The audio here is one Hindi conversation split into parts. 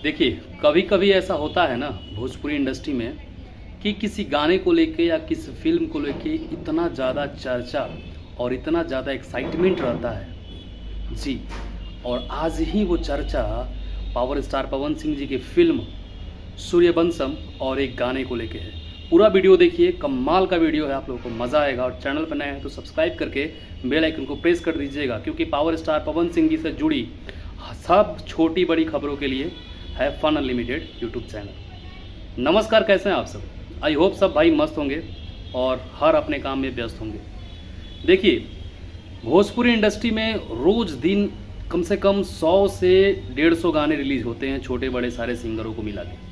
देखिए, कभी कभी ऐसा होता है ना भोजपुरी इंडस्ट्री में कि किसी गाने को लेके या किसी फिल्म को लेके इतना ज़्यादा चर्चा और इतना ज़्यादा एक्साइटमेंट रहता है जी। और आज ही वो चर्चा पावर स्टार पवन सिंह जी की फिल्म सूर्यवंशम और एक गाने को लेके है। पूरा वीडियो देखिए, कमाल का वीडियो है, आप लोगों को मज़ा आएगा। और चैनल पर नए हैं तो सब्सक्राइब करके बेल आइकन को प्रेस कर दीजिएगा, क्योंकि पावर स्टार पवन सिंह जी से जुड़ी सब छोटी बड़ी खबरों के लिए है फन अनलिमिटेड यूट्यूब चैनल। नमस्कार, कैसे हैं आप सब? आई होप सब भाई मस्त होंगे और हर अपने काम में व्यस्त होंगे। देखिए, भोजपुरी इंडस्ट्री में रोज़ दिन कम से कम 100 से 150 गाने रिलीज होते हैं, छोटे बड़े सारे सिंगरों को मिला के।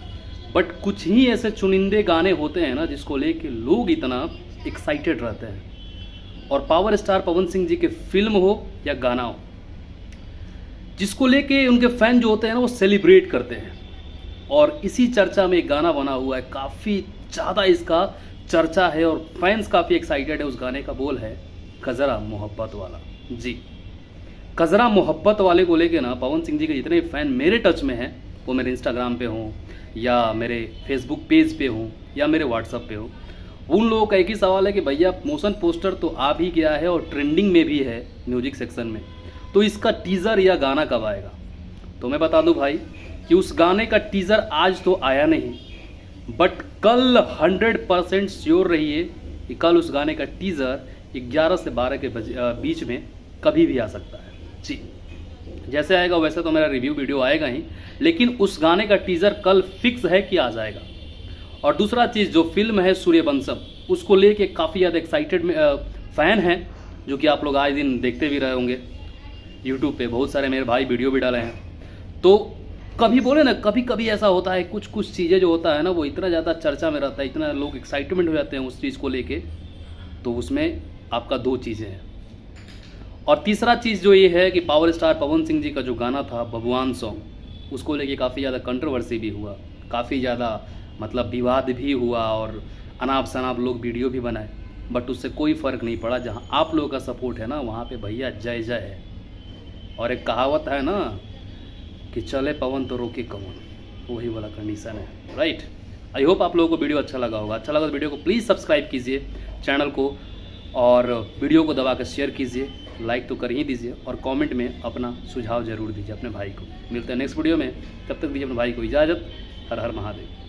बट कुछ ही ऐसे चुनिंदे गाने होते हैं ना जिसको लेके लोग इतना एक्साइटेड रहते हैं। और पावर स्टार पवन सिंह जी के फिल्म हो या गाना हो, जिसको लेके उनके फैन जो होते हैं ना वो सेलिब्रेट करते हैं। और इसी चर्चा में एक गाना बना हुआ है, काफ़ी ज़्यादा इसका चर्चा है और फैंस काफ़ी एक्साइटेड है। उस गाने का बोल है कजरा मोहब्बत वाला। जी, कजरा मोहब्बत वाले को लेके ना पवन सिंह जी के जितने फैन मेरे टच में हैं, वो मेरे इंस्टाग्राम पे हों या मेरे फेसबुक पेज पे हों या मेरे व्हाट्सअप पे हो, उन लोगों का एक ही सवाल है कि भैया मोशन पोस्टर तो आ भी गया है और ट्रेंडिंग में भी है म्यूजिक सेक्शन में, तो इसका टीज़र या गाना कब आएगा? तो मैं बता दूं भाई कि उस गाने का टीज़र आज तो आया नहीं, बट कल 100% श्योर रहिए कि कल उस गाने का टीज़र 11 से 12 के बीच में कभी भी आ सकता है। जी, जैसे आएगा वैसे तो मेरा रिव्यू वीडियो आएगा ही, लेकिन उस गाने का टीज़र कल फिक्स है कि आ जाएगा। और दूसरा चीज़, जो फिल्म है सूर्यवंशम, उसको लेके काफ़ी ज़्यादा एक्साइटेड फ़ैन हैं, जो कि आप लोग आए दिन देखते भी रहे होंगे यूट्यूब पे। बहुत सारे मेरे भाई वीडियो भी डाले हैं। तो कभी बोले ना, कभी कभी ऐसा होता है, कुछ कुछ चीज़ें जो होता है ना वो इतना ज़्यादा चर्चा में रहता है, इतना लोग एक्साइटमेंट हो जाते हैं उस चीज़ को लेके, तो उसमें आपका दो चीज़ें हैं। और तीसरा चीज़ जो ये है कि पावर स्टार पवन सिंह जी का जो गाना था भगवान सॉन्ग, उसको लेके काफ़ी ज़्यादा कंट्रोवर्सी भी हुआ, काफ़ी ज़्यादा मतलब विवाद भी हुआ और अनाप शनाप लोग वीडियो भी बनाए। बट उससे कोई फ़र्क नहीं पड़ा, जहाँ आप लोगों का सपोर्ट है ना वहाँ पे भैया जय जय है। और एक कहावत है ना कि चले पवन तो रोके कवन, वही वाला कंडीशन है, राइट। आई होप आप लोगों को वीडियो अच्छा लगा होगा। अच्छा लगा तो वीडियो को प्लीज़ सब्सक्राइब कीजिए चैनल को, और वीडियो को दबा कर शेयर कीजिए, लाइक तो कर ही दीजिए, और कमेंट में अपना सुझाव जरूर दीजिए अपने भाई को। मिलते हैं नेक्स्ट वीडियो में, तब तक दीजिए अपने भाई को इजाज़त। हर हर महादेव।